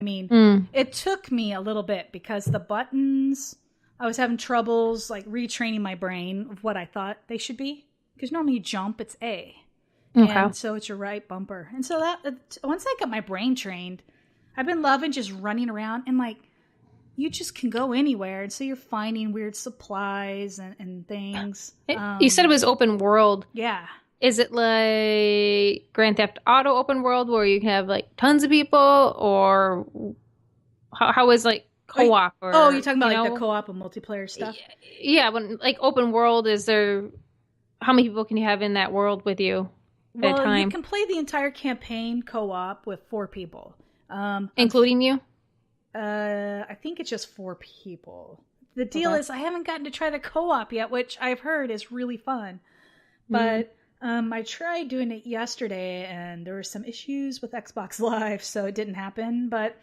I mean, it took me a little bit because the buttons, I was having troubles like retraining my brain of what I thought they should be. Because normally you jump, it's A. Okay. And so it's your right bumper. And so that once I got my brain trained, I've been loving just running around and like you just can go anywhere. And so you're finding weird supplies and things. You said it was open world. Yeah. Is it like Grand Theft Auto open world where you can have like tons of people, or how is like co-op? Or, you're talking about like the co-op and multiplayer stuff? Yeah, when like open world, is there, how many people can you have in that world with you at a time? Well, you can play the entire campaign co-op with 4 people. Including you? I think it's just 4 people. The deal is I haven't gotten to try the co-op yet, which I've heard is really fun. But I tried doing it yesterday, and there were some issues with Xbox Live, so it didn't happen. But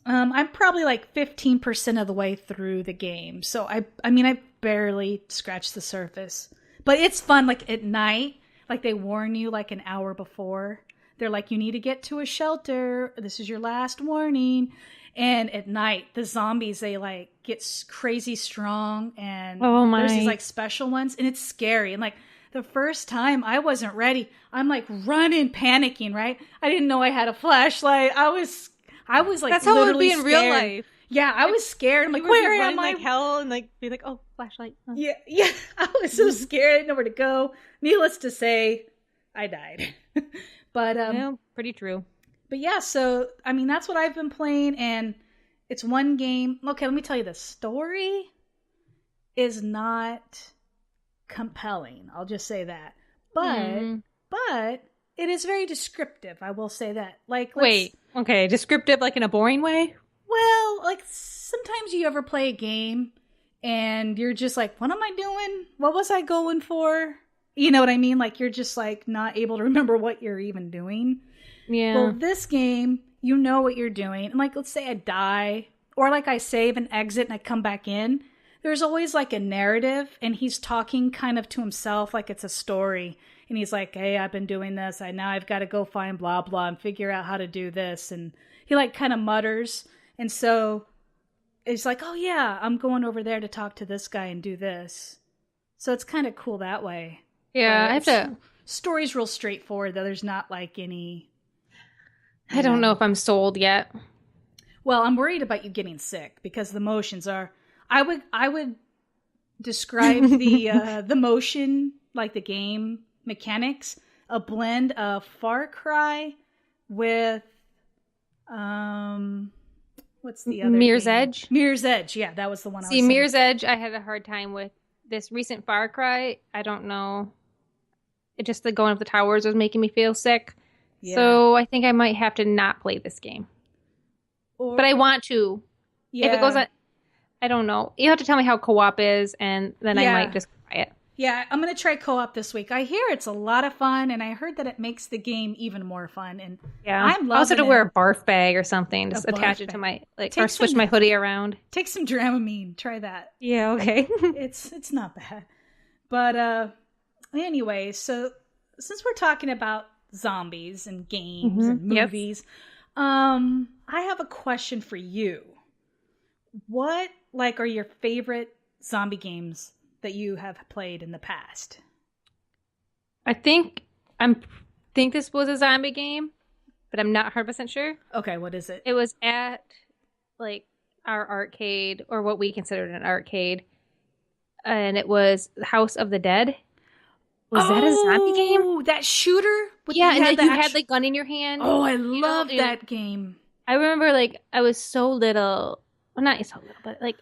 I'm probably like 15% of the way through the game. So I mean, I barely scratched the surface. But it's fun, like at night, like they warn you like an hour before. They're like, you need to get to a shelter. This is your last warning. And at night, the zombies, they like get crazy strong. And there's these like special ones. And it's scary. And like the first time I wasn't ready. I'm like running, panicking, right? I didn't know I had a flashlight. I was like, that's how it would be in real life. Yeah, I was scared. I'm like, where am I? Like hell, and like be like, oh, flashlight. Huh. Yeah. I was so scared. I didn't know where to go. Needless to say, I died. But pretty true. But yeah, so I mean, that's what I've been playing, and it's one game. Okay, let me tell you, the story is not compelling. I'll just say that. But it is very descriptive. I will say that. Like, okay, descriptive, like in a boring way. Well, like sometimes you ever play a game and you're just like, what am I doing? What was I going for? You know what I mean? Like you're just like not able to remember what you're even doing. Yeah. Well, this game, you know what you're doing. And like, let's say I die, or like I save and exit and I come back in. There's always like a narrative, and he's talking kind of to himself like it's a story. And he's like, hey, I've been doing this. Now I've got to go find blah, blah, and figure out how to do this. And he like kind of mutters. And so it's like, oh yeah, I'm going over there to talk to this guy and do this. So it's kind of cool that way. Yeah, I have to. Story's real straightforward, though. There's not like any. I don't know if I'm sold yet. Well, I'm worried about you getting sick because the motions are. I would describe the motion, like the game mechanics, a blend of Far Cry with what's the other Mirror's game? Edge? Mirror's Edge, yeah, that was the one I was saying. Mirror's Edge, I had a hard time with. This recent Far Cry, I don't know. It just the going up the towers was making me feel sick. Yeah. So I think I might have to not play this game. But I want to. Yeah. If it goes on, I don't know. You have to tell me how co-op is, and then I might just try it. Yeah, I'm going to try co-op this week. I hear it's a lot of fun, and I heard that it makes the game even more fun. And yeah, I'm loving it. I also have to wear a barf bag or something. Just attach it to my, or switch my hoodie around. Take some Dramamine. Try that. Yeah, okay. It's not bad. But anyway, so since we're talking about zombies and games and movies, I have a question for you. What are your favorite zombie games that you have played in the past? I think this was a zombie game, but I'm not 100% sure. Okay, what is it? It was at like our arcade, or what we considered an arcade, and it was House of the Dead. Was that a zombie game? Oh, that shooter? Yeah, and you had the gun in your hand. Oh, I love that game. I remember I was so little. Well, not so little, but I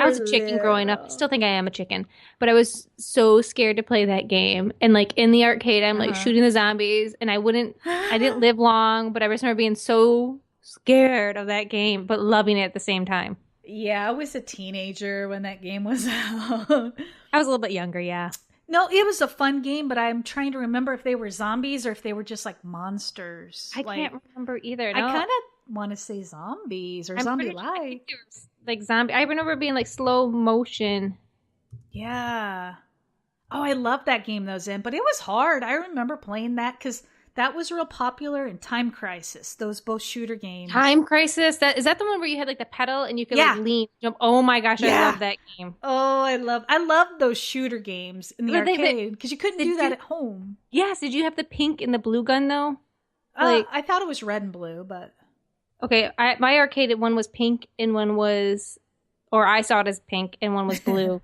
was a chicken growing up. I still think I am a chicken. But I was so scared to play that game. And in the arcade, I'm shooting the zombies. And I didn't live long, but I just remember being so scared of that game, but loving it at the same time. Yeah, I was a teenager when that game was out. I was a little bit younger, yeah. No, it was a fun game, but I'm trying to remember if they were zombies or if they were just monsters. I can't remember either. No. I kind of want to say zombies or zombie-like. Like zombie. I remember being slow motion. Yeah. Oh, I love that game though, Zen, but it was hard. I remember playing that because That was real popular in Time Crisis. Those both shooter games. Time Crisis. Is that the one where you had like the pedal and you could like lean, jump? Oh my gosh, I love that game. Oh, I love those shooter games in the arcade because you couldn't do that at home. Yes. Did you have the pink and the blue gun though? I thought it was red and blue, but okay. My arcade one was pink and one was, or I saw it as pink and one was blue,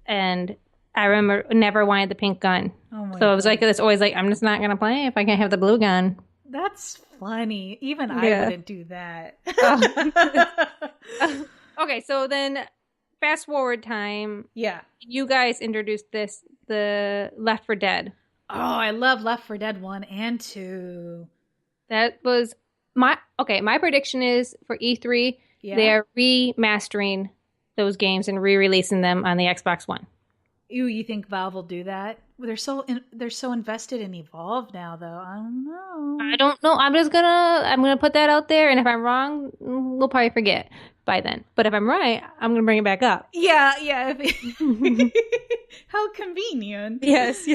and I remember never wanted the pink gun. Oh my God. It was like, it's always like, I'm just not going to play if I can't have the blue gun. That's funny. Even I wouldn't do that. Okay, so then fast forward time. Yeah. You guys introduced the Left 4 Dead. Oh, I love Left 4 Dead 1 and 2. That was my prediction is for E3, they're remastering those games and re-releasing them on the Xbox One. Ooh, you think Valve will do that? Well, they're so invested in Evolve now, though. I don't know. I'm gonna put that out there, and if I'm wrong, we'll probably forget by then. But if I'm right, I'm gonna bring it back up. Yeah. How convenient. Yes.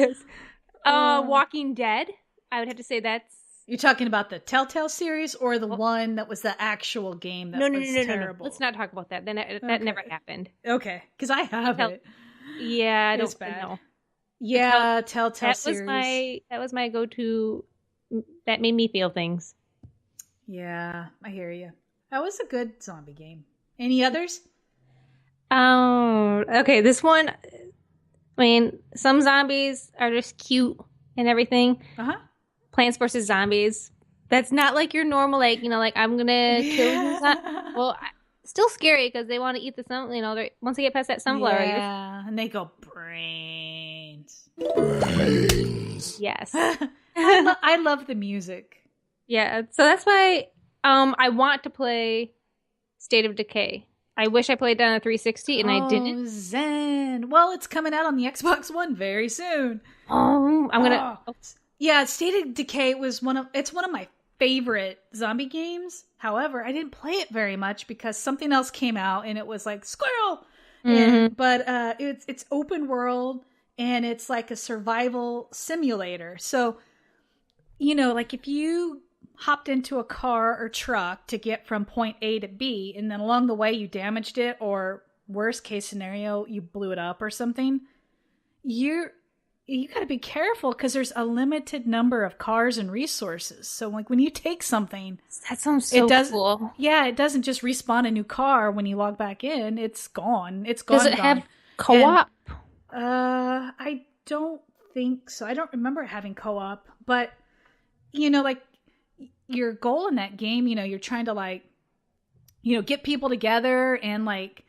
Walking Dead. I would have to say that's. You're talking about the Telltale series or the one that was the actual game that was terrible? No. Let's not talk about that. That never happened. Okay, because I have it. Yeah, I don't know. Yeah, Telltale series. That was my go-to. That made me feel things. Yeah, I hear you. That was a good zombie game. Any others? Oh, okay. This one, I mean, some zombies are just cute and everything. Plants vs. Zombies. That's not like your normal, like, like I'm gonna kill you. Well, still scary because they want to eat the sun. Once they get past that sunflower. Yeah, and they go brains. Yes. I love the music. Yeah, so that's why I want to play State of Decay. I wish I played that on a 360 and I didn't. Zen. Well, it's coming out on the Xbox One very soon. I'm gonna. Yeah, State of Decay was one of my favorite zombie games. However, I didn't play it very much because something else came out and it was like squirrel. But it's open world and it's like a survival simulator. So, like if you hopped into a car or truck to get from point A to B and then along the way you damaged it, or worst case scenario, you blew it up or something, you got to be careful because there's a limited number of cars and resources. So like when you take something, that sounds so cool. Yeah, it doesn't just respawn a new car when you log back in. It's gone. It's gone. Does it have co-op? And, I don't think so. I don't remember having co-op, but like your goal in that game, you're trying to like, get people together and like,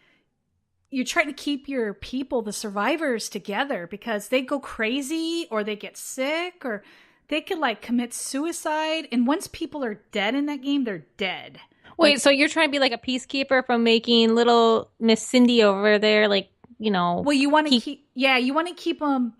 you're trying to keep your people, the survivors, together because they go crazy or they get sick or they could like commit suicide. And once people are dead in that game, they're dead. Wait, so you're trying to be like a peacekeeper from making little Miss Cindy over there, like, Well, you want to you want to keep them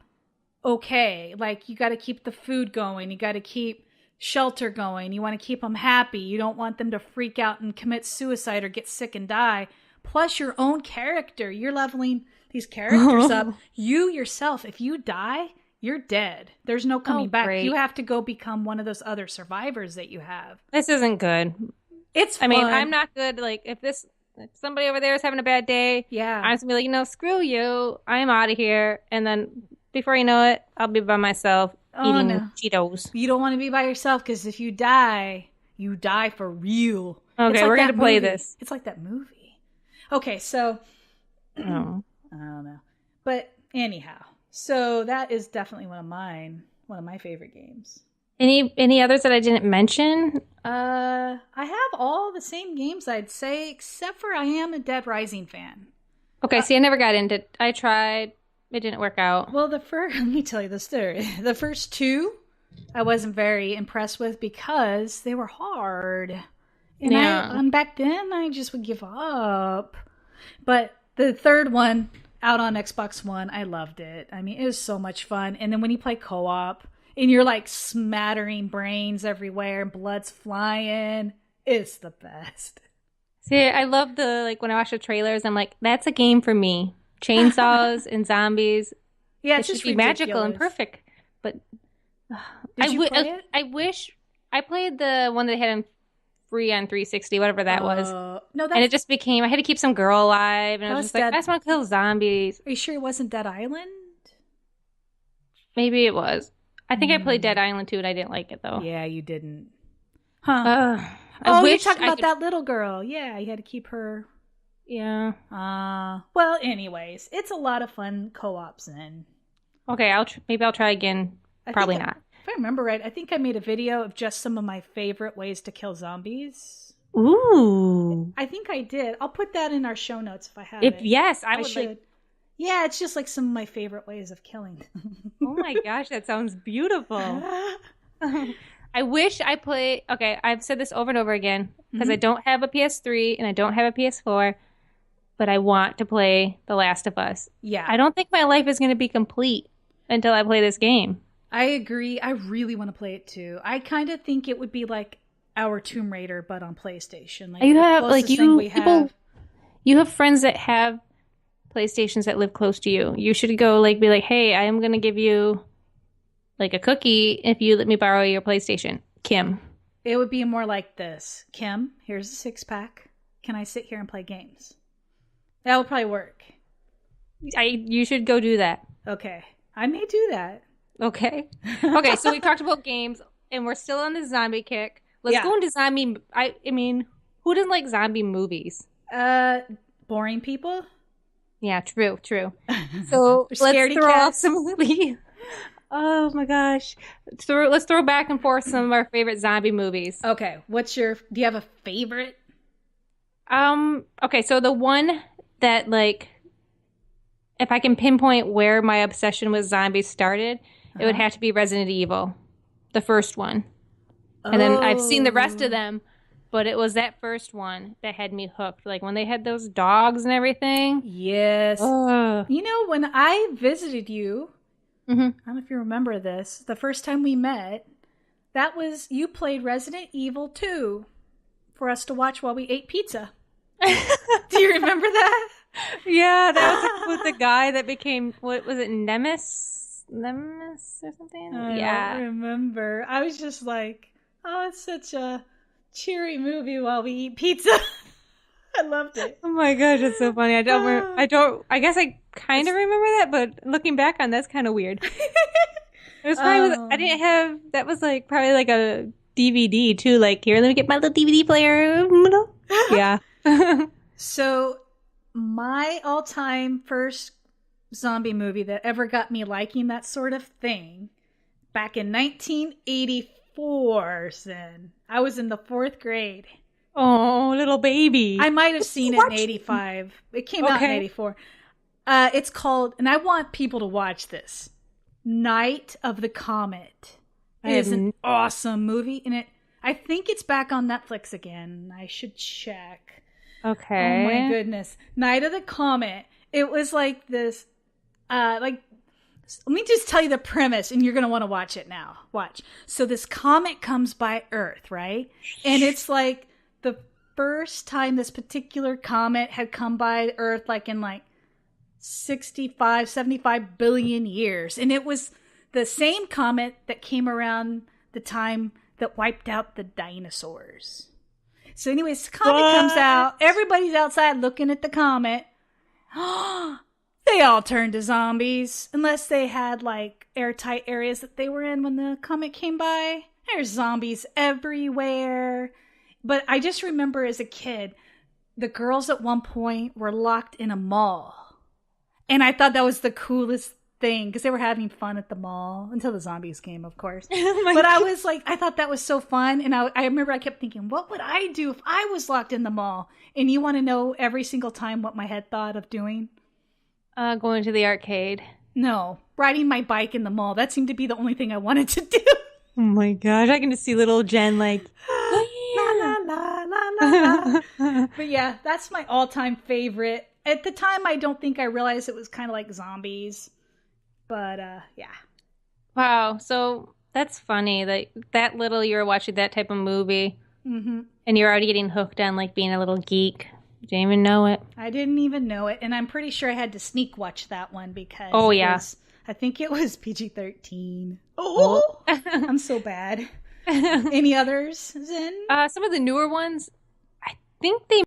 okay. Like you got to keep the food going. You got to keep shelter going. You want to keep them happy. You don't want them to freak out and commit suicide or get sick and die. Plus your own character. You're leveling these characters up. You yourself, if you die, you're dead. There's no coming back. Great. You have to go become one of those other survivors that you have. This isn't good. It's fun. I mean, I'm not good. Like, if somebody over there is having a bad day, I'm just going to be like, screw you. I'm out of here. And then before you know it, I'll be by myself eating Cheetos. You don't want to be by yourself because if you die for real. Okay, we're going to play this. It's like that movie. Okay, so I don't know. But anyhow, so that is definitely one of my favorite games. Any others that I didn't mention? I have all the same games, I'd say, except for I am a Dead Rising fan. Okay, see, I never got into it. I tried. It didn't work out. Well, let me tell you the story. The first two, I wasn't very impressed with because they were hard. And back then, I just would give up. But the third one, out on Xbox One, I loved it. I mean, it was so much fun. And then when you play co-op, and you're like smattering brains everywhere, and blood's flying, it's the best. See, I love when I watch the trailers, I'm like, that's a game for me. Chainsaws and zombies. Yeah, it should be magical and perfect. But Did you play it? I wish I played the one that they had on free on 360, whatever that was. No, and it just became I had to keep some girl alive, and I was just like, I just want to kill zombies. Are you sure it wasn't Dead Island? Maybe it was. I think I played Dead Island too, and I didn't like it though. Yeah, you didn't. Huh? You're talking about that little girl. Yeah, you had to keep her. Yeah. Well, anyways, it's a lot of fun co-ops then. Okay, maybe I'll try again. Probably not. If I remember right, I think I made a video of just some of my favorite ways to kill zombies. Ooh. I think I did. I'll put that in our show notes if I have it. Yes, I would. Should. Yeah, it's just like some of my favorite ways of killing. Oh my gosh, that sounds beautiful. I wish I played... Okay, I've said this over and over again because I don't have a PS3 and I don't have a PS4, but I want to play The Last of Us. Yeah. I don't think my life is going to be complete until I play this game. I agree. I really want to play it too. I kind of think it would be like our Tomb Raider, but on PlayStation. Like, you have friends that have PlayStations that live close to you. You should go be like, hey, I am going to give you like a cookie if you let me borrow your PlayStation. Kim. It would be more like this. Kim, here's a 6-pack. Can I sit here and play games? That would probably work. You should go do that. Okay. I may do that. Okay. Okay, so we talked about games and we're still on the zombie kick. Let's go into zombie. I mean, who doesn't like zombie movies? Boring people. Yeah, true. So let's throw off some of the... Oh my gosh. Let's throw back and forth some of our favorite zombie movies. Okay, do you have a favorite? Okay, so the one that if I can pinpoint where my obsession with zombies started, it would have to be Resident Evil, the first one. And then I've seen the rest of them, but it was that first one that had me hooked. Like when they had those dogs and everything. Yes. You know, when I visited you, I don't know if you remember this, the first time we met, you played Resident Evil 2 for us to watch while we ate pizza. Do you remember that? Yeah, that was with the guy that became, what was it, Nemesis or something? I don't remember. I was just like, oh, it's such a cheery movie while we eat pizza. I loved it. Oh my gosh, that's so funny. I guess I kind of remember that, but looking back on that's kind of weird. It was probably, I didn't have, that was probably a DVD too. Like, here, let me get my little DVD player. Yeah. So, my all-time first zombie movie that ever got me liking that sort of thing, back in 1984, Zen. I was in the 4th grade. Oh, little baby. I might have seen it in 85. It came out in 84. It's called, and I want people to watch this, Night of the Comet. It is an awesome movie, and I think it's back on Netflix again. I should check. Okay. Oh my goodness. Night of the Comet. It was like this, let me just tell you the premise, and you're going to want to watch it now. Watch. So this comet comes by Earth, right? And it's like the first time this particular comet had come by Earth, in 75 billion years. And it was the same comet that came around the time that wiped out the dinosaurs. So anyways, the comet comes out. Everybody's outside looking at the comet. They all turned to zombies. Unless they had airtight areas that they were in when the comet came by. There's zombies everywhere. But I just remember as a kid, the girls at one point were locked in a mall. And I thought that was the coolest thing because they were having fun at the mall until the zombies came, of course. But I was I thought that was so fun. And I remember I kept thinking, what would I do if I was locked in the mall? And you want to know every single time what my head thought of doing? Going to the arcade. No, riding my bike in the mall. That seemed to be the only thing I wanted to do. Oh my gosh, I can just see little Jen la la la la la. But yeah, that's my all-time favorite. At the time, I don't think I realized it was kind of like zombies. But yeah. Wow, so that's funny. That little you were watching that type of movie, and you're already getting hooked on being a little geek. You didn't even know it. I didn't even know it, and I'm pretty sure I had to sneak watch that one because I think it was PG-13. Oh, I'm so bad. Any others, Zen? Some of the newer ones, I think they